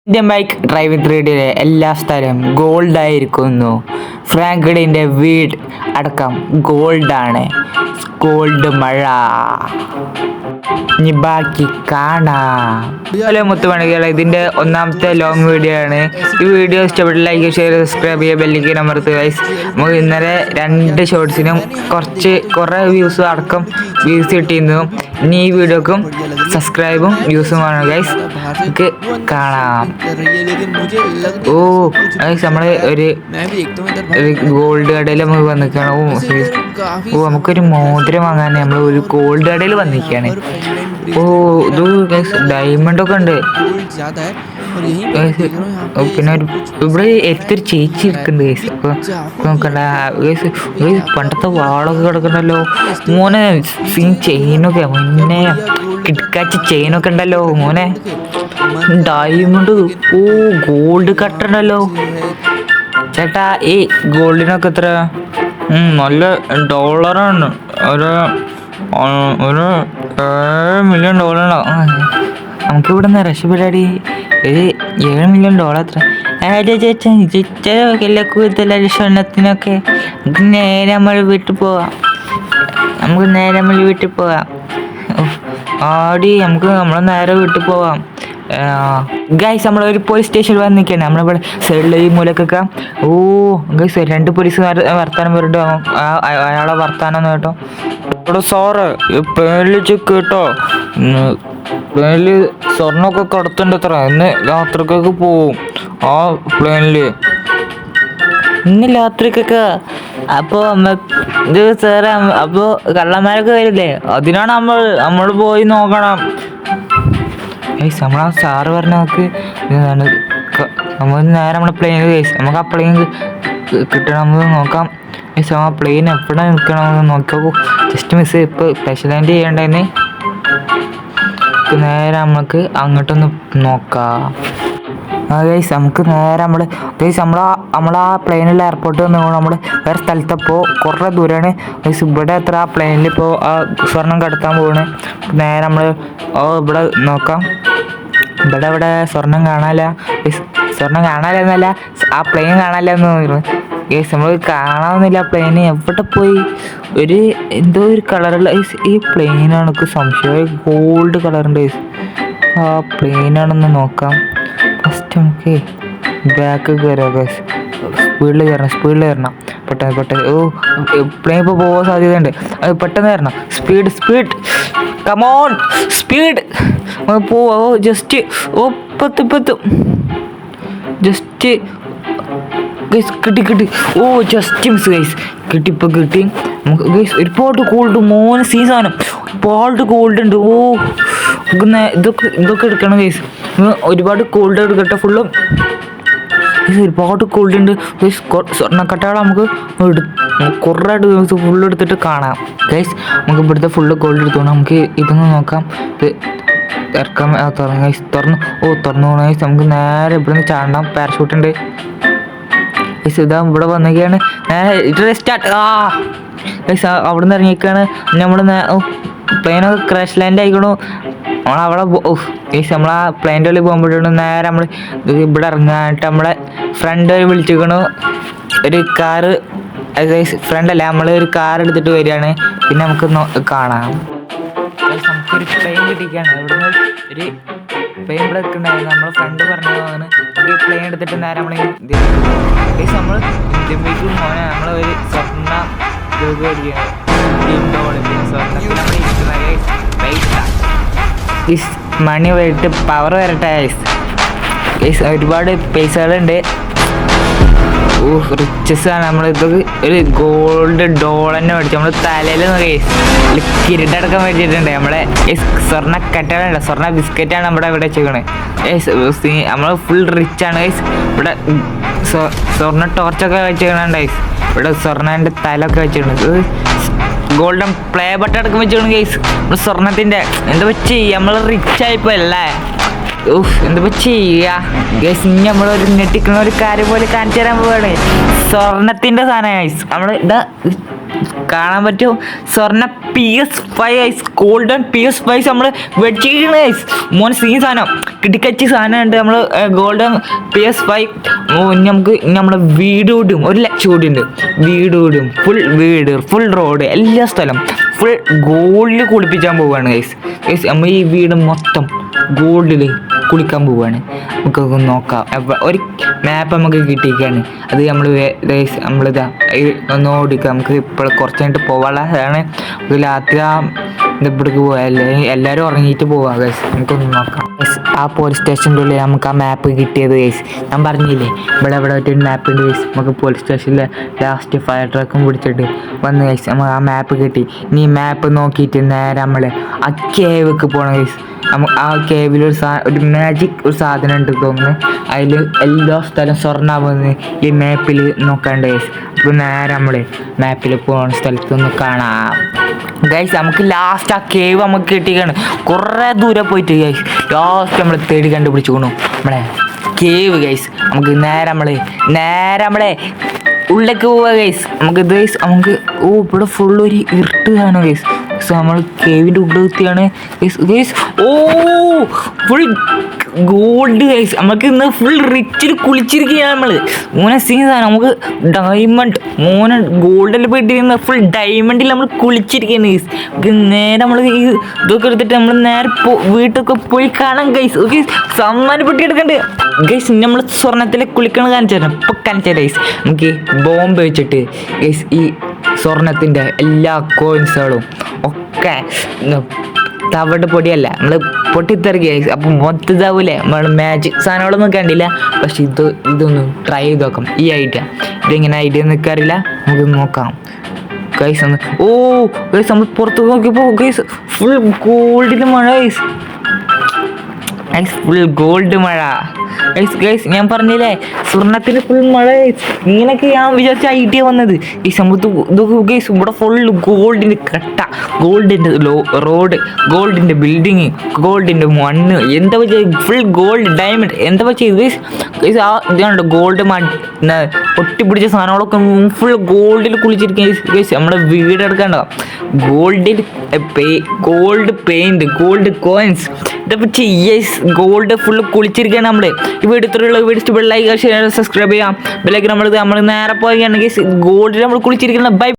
Indian bike driving 3Dയിലെ എല്ലാ സ്ഥലവും ഗോൾഡായിരിക്കുന്നു. ഫ്രാങ്ക്ലിൻ്റെ വീട് അടക്കം ഗോൾഡാണ്. ഗോൾഡ് മഴ. ഇനി ബാക്കി കാണാം. ഹലോ മുത്തുമണികളെ, ഇതിൻ്റെ ഒന്നാമത്തെ ലോങ് വീഡിയോ ആണ്. ഈ വീഡിയോ ഇഷ്ടപ്പെട്ട ലൈക്ക്, ഷെയർ, സബ്സ്ക്രൈബ് ചെയ്യുക, ബെല്ലിലേക്ക് അമർത്തുക ഗൈസ്. നമുക്ക് ഇന്നലെ 2 ഷോർട്സിനും കുറേ വ്യൂസ് അടക്കം വ്യൂസ് കിട്ടിയിരുന്നു. ഇനി ഈ വീഡിയോക്കും സബ്സ്ക്രൈബും വ്യൂസും വേണം ഗൈസ്. നമുക്ക് കാണാം. ഓ ഗൈസ്, നമ്മൾ ഒരു ഗോൾഡ് കടയിൽ നമുക്ക് വന്നിരിക്കുകയാണ്. ഓ നമുക്കൊരു മോതിരം വാങ്ങാൻ നമ്മൾ ഒരു ഗോൾഡ് കടയിൽ വന്നിരിക്കുകയാണ്. ഓ ഇത് ഗൈസ് ഡയമണ്ട് ഒക്കെ ഉണ്ട്. പിന്നെ ഇവിടെ എത്തൊരു ചേച്ചി ഇരിക്കുന്നുണ്ട് ഗൈസ്. അപ്പോൾ നോക്കണ്ട ഗൈസ്, പണ്ടത്തെ വാളൊക്കെ കിടക്കണ്ടല്ലോ മോനെ. ചെയിനൊക്കെ മുന്നേ കിടക്കാച്ച ചെയിനൊക്കെ ഉണ്ടല്ലോ മോനെ. ഡയമണ്ട്. ഓ ഗോൾഡ് കട്ടുണ്ടല്ലോ ചേട്ടാ. ഈ ഗോൾഡിനൊക്കെ എത്ര? നല്ല ഡോളറാണ്. ഒരു $7 മില്യൺ നമുക്ക് ഇവിടെ നിന്ന് രക്ഷപ്പെടാടി. ഒരു $7 മില്യൺ എത്ര? ചേച്ചല്ല കൂടുതൽ സ്വർണ്ണത്തിനൊക്കെ. നമുക്ക് നേരെ നമ്മൾ വീട്ടിൽ പോവാം. ആടി നമുക്ക് നേരെ വീട്ടിൽ പോവാം ഗൈസ്. നമ്മളൊരു പോലീസ് സ്റ്റേഷനിൽ വന്ന് നിൽക്കുകയാണ്. നമ്മളിവിടെ സൈഡിൽ ഈ മൂലക്കൊക്കെ. ഓ ഗൈസ് 2 പോലീസുകാർ വർത്താനം വരട്ടോ. അയാളെ വർത്താനം കേട്ടോ. ഇവിടെ സാറ് പ്ലെയിനിൽ ചെക്ക് കേട്ടോ. പ്ലെയിനിൽ സ്വർണ്ണമൊക്കെ കടത്തുണ്ട് അത്ര. ഇന്ന് രാത്രിക്കൊക്കെ പോവും ആ പ്ലെയിനിൽ. ഇന്ന് രാത്രിക്കൊക്കെ. അപ്പോൾ ഇത് സാറേ, അപ്പോൾ കള്ളന്മാരൊക്കെ വരില്ലേ? അതിനാണ് നമ്മൾ പോയി നോക്കണം. ഗൈസ് നമ്മളാ സാറ് പറഞ്ഞ നമുക്ക് ഇതാണ്. നമ്മൾ നേരെ നമ്മുടെ പ്ലെയിൻ ഗൈസ്. നമുക്ക് ആ പ്ലെയിൻ കിട്ടണമെന്ന് നോക്കാം ഗൈസ്. ആ പ്ലെയിൻ എവിടെ നിൽക്കണമെന്ന് നോക്കാവൂ. Just miss. ഇപ്പോൾ സ്പെഷ്യൽ ലാൻഡ് ചെയ്യേണ്ടതെന്ന് നേരെ നമുക്ക് അങ്ങോട്ടൊന്ന് നോക്കാം. ഗൈസ് നമുക്ക് നേരെ നമ്മളാ പ്ലെയിനുള്ള എയർപോർട്ടിൽ നിന്ന് നമ്മൾ വേറെ സ്ഥലത്തപ്പോൾ കുറേ ദൂരമാണ് ഗൈസ്. ഇവിടെ എത്ര ആ പ്ലെയിനിൽ ഇപ്പോൾ ആ സ്വർണം കടത്താൻ പോവാണ്. നേരെ നമ്മൾ ഇവിടെ നോക്കാം. ഇവിടെ സ്വർണം കാണാനില്ല. സ്വർണം കാണാനില്ലെന്നല്ല, ആ പ്ലെയിൻ കാണാനില്ലെന്ന് തോന്നുന്നു ഗൈസ്. നമ്മൾ കാണാവുന്നില്ല പ്ലെയിന്. എവിടെ പോയി? എന്തോ ഒരു കളറുള്ള ഈ പ്ലെയിനാണ് എനിക്ക് സംശയം. ഗോൾഡ് കളറുണ്ട് ഗൈസ്. ആ പ്ലെയിനാണെന്ന് നോക്കാം. ഫസ്റ്റ് നമുക്ക് ബാക്ക് കയറാം ഗൈസ്. സ്പീഡിൽ കയറണം. പെട്ടെന്ന്. ഓ പ്ലെയിൻ ഇപ്പോൾ പോകാൻ സാധ്യതയുണ്ട്. അത് പെട്ടെന്ന് കയറണം. സ്പീഡ് കമോൺ സ്പീഡ് പോവാ. ഓ ജസ്റ്റ് പത്തും ജസ്റ്റ് ഗൈസ് കിട്ടി. ഓ ജസ്റ്റ് മിസ് ഗൈസ്. കിട്ടി നമുക്ക് ഗൈസ്. ഒരുപാട് ഗോൾഡ് മോനെ. സീസാനം ഒരുപാട് ഗോൾഡ് ഉണ്ട്. ഓ ഇതൊക്കെ എടുക്കണം ഗൈസ്. ഒരുപാട് ഗോൾഡ് എടുക്കട്ടെ ഫുള്ളും. ഒരുപാട് ഗോൾഡ് ഉണ്ട് ഗൈസ്. സ്വർണ്ണക്കട്ടകൾ നമുക്ക് കുറേ ഫുള്ള് എടുത്തിട്ട് കാണാം ഗൈസ്. നമുക്ക് ഇവിടുത്തെ ഫുള്ള് ഗോൾഡ് എടുത്തോണം. നമുക്ക് ഇതൊന്ന് നോക്കാം. ഇത് ഇറക്കാൻ തുറന്നു ഗൈസ്. തുറന്നു പോകണം ഗൈസ്. നമുക്ക് നേരെ ഇവിടുന്ന് ചാടാം. പാരഷൂട്ട് ഉണ്ട് ഗൈസ്. ഇതാ ഇവിടെ വന്നിരിക്കുകയാണ്. നേരെ സ്റ്റാർട്ട്. ഗൈസ് അവിടെ നിന്ന് ഇറങ്ങിയിരിക്കുകയാണ്. നമ്മൾ പ്ലെയിനൊക്കെ ക്രാഷ് ലാൻഡ് ആയിക്കണു. നമ്മളവിടെ ഗൈസ് നമ്മളാ പ്ലെയിൻ്റെ ഉള്ളിൽ പോകുമ്പോഴാണ് നേരെ നമ്മൾ ഇവിടെ ഇറങ്ങാനായിട്ട് നമ്മളെ ഫ്രണ്ട് വിളിച്ചിരിക്കണു. ഒരു കാറ് ഫ്രണ്ടല്ല, നമ്മൾ ഒരു കാർ എടുത്തിട്ട് വരികയാണ്. പിന്നെ നമുക്ക് കാണാം. നമുക്കൊരു പ്ലെയിൻ കിട്ടിയിരിക്കുകയാണ്. ഇവിടുന്ന് ഒരു പ്ലെയിൻ ഇവിടെ നിൽക്കുന്നുണ്ടായിരുന്നു. നമ്മൾ ഫ്രണ്ട് പറഞ്ഞതാണ് ഒരു പ്ലെയിൻ എടുത്തിട്ട് നേരെ നമ്മൾ ഇന്ത്യൻ ബൈക്ക് മോനെ നമ്മളൊരു സ്വർണ്ണ രൂപ മേടിക്കുകയാണ്. മണി വരട്ട് പവർ വരട്ടെ ഗൈസ്. ഒരുപാട് പൈസകളുണ്ട്. റിച്ചസ് ആണ്. നമ്മൾ ഇതൊക്കെ ഒരു ഗോൾഡ് ഡോൾ തന്നെ മേടിച്ചു. നമ്മൾ തലയിൽ കിരീടടക്കം മേടിച്ചിട്ടുണ്ട്. നമ്മളെ സ്വർണ്ണ കട്ടകളുണ്ട്. സ്വർണ്ണ ബിസ്ക്കറ്റാണ് ഇവിടെ വെച്ചേക്കണത്. നമ്മൾ ഫുൾ റിച്ച് ആണ് ഗൈസ്. ഇവിടെ സ്വർണ്ണ ടോർച്ചൊക്കെ വെച്ചേക്കണുണ്ട് ഗൈസ്. ഇവിടെ സ്വർണ്ണൻ്റെ തലൊക്കെ വെച്ചിട്ടുണ്ട്. ഗോൾഡൻ പ്ലേ ബട്ടൺ അടക്കം വെച്ചോളൂ ഗൈസ്. നമ്മൾ സ്വർണ്ണത്തിൻ്റെ എന്താ വെച്ച് നമ്മൾ റിച്ച് ആയിപ്പോ അല്ലേ. എന്താ ചെയ്യാ ഗൈസ്. ഇനി നമ്മളൊരു ഞെട്ടിക്കുന്ന ഒരു കാര്യം പോലെ കാണിച്ചു തരാൻ പോവാണ്. സ്വർണ്ണത്തിൻ്റെ സാധനം ഗൈസ്. നമ്മൾ കാണാൻ പറ്റും. സ്വർണ്ണ PS5 ഗോൾഡൻ PS5 നമ്മൾ വെച്ചിരിക്കണ മോൻ സീൻ സാധനം കിട്ടിക്കച്ചി സാധനം ഉണ്ട്. നമ്മൾ ഗോൾഡൻ PS5 നമുക്ക് നമ്മളെ വീട് കൂട്ടും 1 ലക്ഷം കൂടി ഉണ്ട്. വീട് കൂട്ടും, ഫുൾ വീട്, ഫുൾ റോഡ്, എല്ലാ സ്ഥലം ഫുൾ ഗോൾഡിൽ കുളിപ്പിക്കാൻ പോവുകയാണ് ഗൈസ്. നമ്മൾ ഈ വീട് മൊത്തം ഗോൾഡിൽ കുളിക്കാൻ പോവുകയാണ്. നമുക്കൊക്കെ നോക്കാം. ഒരു മാപ്പ് നമുക്ക് കിട്ടിയിരിക്കുകയാണ്. അത് നമ്മളിതാ ഒന്ന് ഓടിക്കാം. നമുക്ക് ഇപ്പോൾ കുറച്ച് കഴിഞ്ഞിട്ട് പോകാനുള്ളതാണ്. രാത്രി ഇവിടേക്ക് പോകാം. എല്ലാവരും ഉറങ്ങിയിട്ട് പോവാം ഗൈസ്. നമുക്കൊന്ന് നോക്കാം. ആ പോലീസ് സ്റ്റേഷൻ്റെ ഉള്ളിൽ നമുക്ക് ആ മാപ്പ് കിട്ടിയത് ഗൈസ്. ഞാൻ പറഞ്ഞില്ലേ ഇവിടെ ഒരു മാപ്പ് ഉണ്ട് ഗൈസ്. നമുക്ക് പോലീസ് സ്റ്റേഷനിൽ ലാസ്റ്റ് ഫയർ ട്രക്കും പിടിച്ചിട്ട് വന്ന് ഗൈസ്. നമുക്ക് ആ മാപ്പ് കിട്ടി. ഇനി മാപ്പ് നോക്കിയിട്ട് നേരെ നമ്മൾ ആ കേവിലേക്ക് പോകണം ഗൈസ്. ആ കേവിൽ ഒരു മാജിക് ഒരു സാധനം ഉണ്ട് തോന്നുന്നു. അതിൽ എല്ലാ സ്ഥലം സ്വർണ്ണാവുന്നത് ഈ മാപ്പിൽ നോക്കാണ്ട് ഗൈസ്. അപ്പോൾ നേരെ നമ്മൾ മാപ്പിൽ പോകുന്ന സ്ഥലത്തൊന്ന് കാണാം ഗൈസ്. നമുക്ക് ലാസ്റ്റ് ആ കേവ് നമുക്ക് കിട്ടിയാണ്. കുറേ ദൂരെ പോയിട്ട് ഗൈസ് ലാസ്റ്റ് നമ്മൾ തേടി കണ്ടുപിടിച്ചുകൊണ്ടു നമ്മളെ കേവ് ഗൈസ്. നമുക്ക് നേരെ നമ്മളെ ഉള്ളിലേക്ക് പോവുക ഗൈസ്. നമുക്ക് ഗൈസ് നമുക്ക് ഇവിടെ ഫുള്ളൊരു ഇരുട്ട് കാണും ഗൈസ്. നമ്മൾ കേവിൻ്റെ ഉള്ളിൽ എത്തിയാണ് ഗൈസ്. Full gold guys. നമുക്ക് ഇന്ന് ഫുൾ റിച്ചിൽ കുളിച്ചിരിക്കുകയാണ് നമ്മൾ. മോനെ സീൻ സാധനം നമുക്ക് ഡയമണ്ട് മോനെ ഗോൾഡിൽ പോയിട്ടിരുന്ന ഫുൾ ഡയമണ്ടിൽ നമ്മൾ കുളിച്ചിരിക്കുകയാണ് ഗൈസ്. നേരെ നമ്മൾ ഈ ഇതൊക്കെ എടുത്തിട്ട് നമ്മൾ നേരെ വീട്ടിലൊക്കെ പോയി കാണാം ഗൈസ്. ഓക്കെ സമ്മാനപ്പെട്ടി എടുക്കണ്ട് ഗൈസ്. നമ്മൾ സ്വർണ്ണത്തിൽ കുളിക്കണം കാണിച്ചു തരാം. ഇപ്പം കാണിച്ചു തരാം ഗൈസ്. നമുക്ക് ബോംബ് വെച്ചിട്ട് ഗൈസ് ഈ സ്വർണത്തിൻ്റെ എല്ലാ കോയിൻസുകളും ഒക്കെ തവിട് പൊടിയല്ല നമ്മൾ പൊട്ടിത്തെറിക്കുക. അപ്പം മൊത്തതാവൂലേ നമ്മൾ മാജിക് സാധനങ്ങളൊന്നും കണ്ടില്ല. പക്ഷെ ഇതൊന്ന് ട്രൈ ചെയ്ത് നോക്കാം. ഈ ഐഡിയ ഇതെങ്ങനെ ഐഡിയ നിൽക്കാറില്ല. നമുക്ക് നോക്കാം ഗൈസ്. ഗൈസ് നമ്മൾ പുറത്ത് നോക്കിയപ്പോൾ ഗൈസ് ഫുൾ ഗോൾഡിന് മഴ ഗൈസ്. ഫുൾ ഗോൾഡ് മഴ ഗൈസ്. ഞാൻ പറഞ്ഞില്ലേ സ്വർണ്ണത്തിന് ഫുൾ മഴ ഗൈസ്. ഇങ്ങനെയൊക്കെ ഞാൻ വിചാരിച്ച ഐഡിയ വന്നത് ഈ സംഭവത്ത് ഗൈസ്. ഇവിടെ ഫുൾ ഗോൾഡിൻ്റെ കട്ട, ഗോൾഡിൻ്റെ റോഡ്, ഗോൾഡിൻ്റെ ബിൽഡിങ്, ഗോൾഡിൻ്റെ മണ്ണ്, എന്താ വെച്ചാൽ ഫുൾ ഗോൾഡ് ഡയമണ്ട് എന്താ വെച്ചാൽ ഗൈസ്. ഗൈസ് ആ ഇതാണോ ഗോൾഡ് ഒട്ടിപ്പിടിച്ച സാധനങ്ങളൊക്കെ ഫുൾ ഗോൾഡിൽ കുളിച്ചിരിക്കും ഗൈസ്. നമ്മുടെ വീട് എടുക്കണ്ടോ ഗോൾഡ് പെയിൻറ്, ഗോൾഡ് കോയിൻസ് ഇതേപ്പറ്റി ഗോൾഡ് ഫുള്ള് കുളിച്ചിരിക്കുകയാണ് നമ്മൾ. ഈ വീട് ഇത്രയുള്ള വീട് ഇഷ്ടപ്പെട്ട ലൈക്ക് ഷെയർ സബ്സ്ക്രൈബ് ചെയ്യാം. ബെല്ലൈക്കൻ നമ്മൾ നേരെ പോവുകയാണെങ്കിൽ ഗോൾഡിൽ നമ്മൾ കുളിച്ചിരിക്കണം. ബൈ.